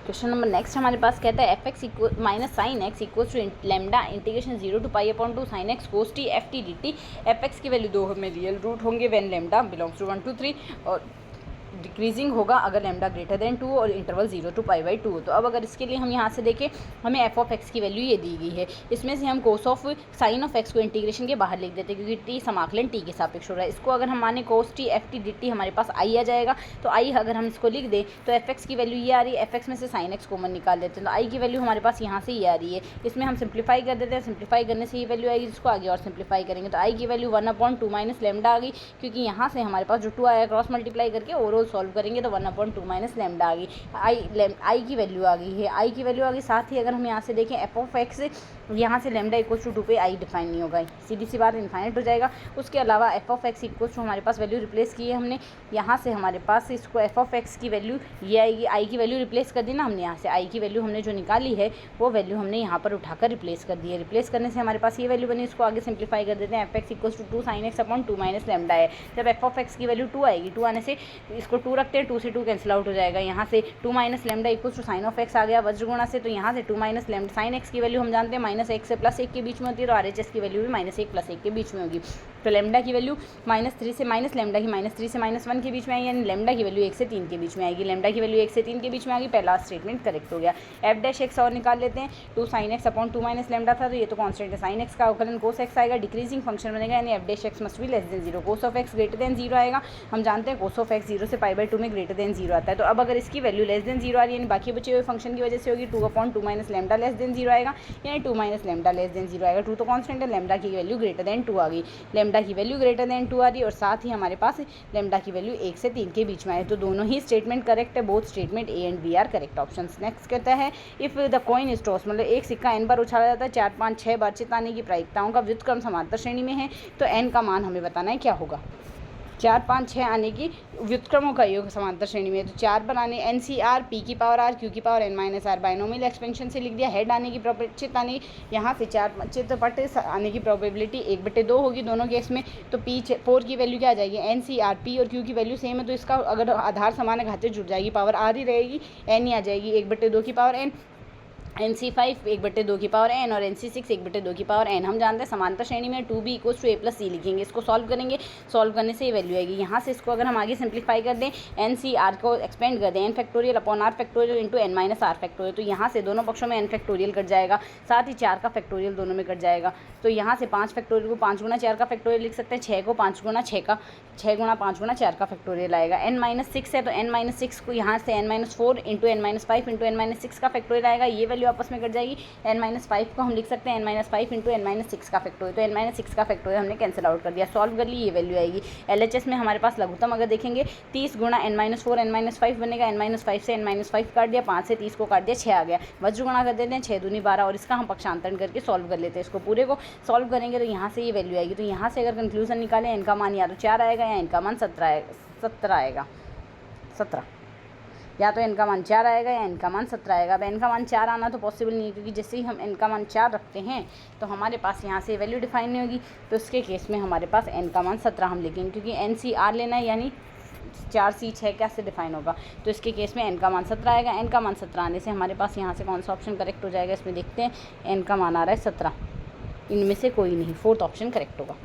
Question number next हमारे पास कहता है f x minus sine x equals to lambda integration 0 to pi upon 2 sine x cos t f t d t. F x की value 2 में real root होंगे when lambda belongs to 1 2 3 और decreasing होगा अगर लेमडा ग्रेटर देन 2 और interval 0 to pi by 2 हो। तो अब अगर इसके लिए हम यहाँ से देखें, हमें एफ ऑफ एक्स की वैल्यू ये दी गई है, इसमें से हम cos of sine of x को इंटीग्रेशन के बाहर लिख देते हैं क्योंकि टी समाकलन टी के सापेक्ष हो रहा है। इसको अगर हम माने cos t f t d t हमारे पास आई आ जाएगा। तो आई अगर हम इसको लिख दें तो एफ एक्स की वैल्यू ये आ रही है, एफ एक्स में से साइन एक्स कॉमन निकाल देते हैं तो आई की वैल्यू हमारे पास यहाँ से ये आ रही है। इसमें हम सिंप्लीफाई कर देते हैं, सिंप्लीफाई करने से ये वैल्यू आएगी जिसको आगे और सिंप्लीफाई करेंगे तो आई की वैल्यू 1/2 माइनस लेमडा आ गई क्योंकि यहाँ से हमारे पास जो 2 आया क्रॉस मल्टीप्लाई करके ओवरऑल सॉल्व करेंगे तो 1/2 माइनस लेमडा आ गई। आई की वैल्यू आ गई है, आई की वैल्यू आ गई। साथ ही अगर हम यहाँ से देखें एफ ऑफ एक्स यहाँ से लेमडा इक्वल्स टू 2 पे आई डिफाइन नहीं होगा, सीधी सी बात इनफाइनाइट हो जाएगा। उसके अलावा f of x equals to हमारे पास वैल्यू रिप्लेस की है हमने, यहाँ से हमारे पास इसको एफ ऑफ एक्स की वैल्यू ये आएगी, आई की वैल्यू रिप्लेस कर दी ना हमने, यहाँ से आई की वैल्यू हमने जो निकाली है वो वैल्यू हमने यहाँ पर उठाकर रिप्लेस कर दी है। रिप्लेस करने से हमारे पास ये वैल्यू बनी, इसको आगे सिंप्लीफाई कर देते हैं। F x equals to 2 sine x upon 2 minus lambda है। जब एफ ऑफ एक्स की वैल्यू 2 आएगी, 2 आने से इसको 2 रखते हैं, 2 से 2 कैंसिल आउट हो जाएगा। यहाँ से 2 minus lambda equals to sine of x आ गया वज्र गुणा से, तो यहाँ से 2 माइनस लेमडा साइन एक्स की वैल्यू हम जानते हैं -1 से +1 के बीच में होती है, तो आर एच एस की वैल्यू भी -1 +1 के बीच में होगी। तो लेमडा की वैल्यू -3 से माइनस लेमडा की -3 से -1 के बीच में आएगी, यानी लेमडा की वैल्यू 1 से 3 के बीच में आएगी। लेमडा की वैल्यू 1 से 3 के बीच में आएगी, पहला स्टेटमेंट करेक्ट हो गया। एफ डैश एक्स और निकाल लेते हैं, 2 sine x upon 2 minus lambda था तो ये तो कॉन्स्टेंट है, साइन एक्स का अवकलन कोस एक्स आएगा, डिक्रीजिंग फंक्शन बनेगा यानी F dash x must be less than 0। Cos of x greater than 0 आएगा, हम जानते हैं कोस ऑफ एक्स 0 से π/2 में ग्रेटर देन 0 आता है। तो अब अगर इसकी वैल्यू लेस देन 0 आ रही है यानी बाकी बचे हुए फंक्शन की वजह से होगी, 2/2 माइनस लेमडा लेस देन 0 आएगा यानी 2 माइनस लेमडा लेस देन 0 आएगा। 2 तो कॉन्स्टेंट है, लेमडा की वैल्यू ग्रेटर देन 2 आ गई, लेमडा की वैल्यू ग्रेटर देन 2 आ रही है और साथ ही हमारे पास लेमडा की वैल्यू 1 से 3 के बीच में आए। तो दोनों ही स्टेटमेंट करेक्ट है, both statement A and B are correct options. Next कहता है if the coin is toss, मतलब एक सिक्का n बार उछाला जाता है, 4 5 6 बार चिताने की प्रायिकताओं का व्युत्क्रम समांतर श्रेणी में है तो n का मान हमें बताना है क्या होगा। 4 5 6 आने की व्युत्क्रमों का योग समांतर श्रेणी में, तो 4 पर आने एन सी आर पी की पावर आर क्यू की power n minus r binomial expansion से लिख दिया। हेड आने की चित आने यहाँ से 4 चित्रपट आने की प्रोबेबिलिटी 1/2 होगी दोनों केस में। तो पी 4 की वैल्यू क्या आ जाएगी, एन सी आर पी और क्यू की वैल्यू सेम है तो इसका अगर आधार समान है घाते जुड़ जाएगी, पावर आर ही रहेगी, एन ही आ जाएगी, 1/2 की पावर एन, NC5 1/2 की पावर n और NC6 1/2 की पावर n। हम जानते हैं समांतर श्रेणी में 2b equals to a + c लिखेंगे, इसको सॉल्व करेंगे, सॉल्व करने से ये वैल्यू आएगी। यहाँ से इसको अगर हम आगे सिंप्लीफाई कर दें, NCR को एक्सपेंड कर दें n factorial upon r factorial into n minus r factorial, तो यहाँ से दोनों पक्षों में n फैक्टोरियल कट जाएगा, साथ ही 4 का फैक्टोरियल दोनों में कट जाएगा। तो यहाँ से 5 फैक्टोरियल को 5 गुना 4 का फैक्टोरियल लिख सकते हैं, 6 को 5 गुना 6 का 6 गुना 5 गुना 4 का फैक्टोरियल आएगा। n-6 है तो n-6 को यहाँ से n-4 into n-5 into n-6 का फैक्टोरियल आएगा, ये वैल्यू आपस में कट जाएगी। n-5 को हम लिख सकते हैं n-5 इंटू n-6 का फैक्टोरियल, तो n-6 का फैक्टोरियल हमने कैंसिल आउट कर दिया, सॉल्व कर ली, ये वैल्यू आएगी। LHS में हमारे पास लघुत्तम अगर देखेंगे 30 गुना n-4 n-5 बनेगा, n-5 से n-5 काट दिया, 5 से 30 को काट दिया, 6 आ गया, वज्र गुणा कर देते हैं, 6 दूनी 12 और इसका हम पक्षांतरण करके सॉल्व कर लेते हैं। इसको पूरे को सॉल्व करेंगे तो यहाँ से ये वैल्यू आएगी। तो यहाँ से अगर कंक्लूजन निकालें इनका मान या तो 4 आएगा या इनका मान 17 आएगा 17, या तो इनका मान 4 आएगा या इनका मान 17 आएगा। अब इनका मान 4 आना तो पॉसिबल नहीं है क्योंकि जैसे ही हम इनका मान 4 रखते हैं तो हमारे पास यहाँ से वैल्यू डिफाइन नहीं होगी, तो उसके केस में हमारे पास n का मान 17 हम लिखेंगे क्योंकि NCR लेना है यानी 4C6 कैसे डिफाइन होगा, तो इसके केस में n का मान 17 आएगा। n का मान 17 आने से हमारे पास यहाँ से कौन सा ऑप्शन करेक्ट हो जाएगा, इसमें देखते हैं। n का मान आ रहा है 17, इनमें से कोई नहीं, 4th ऑप्शन करेक्ट होगा।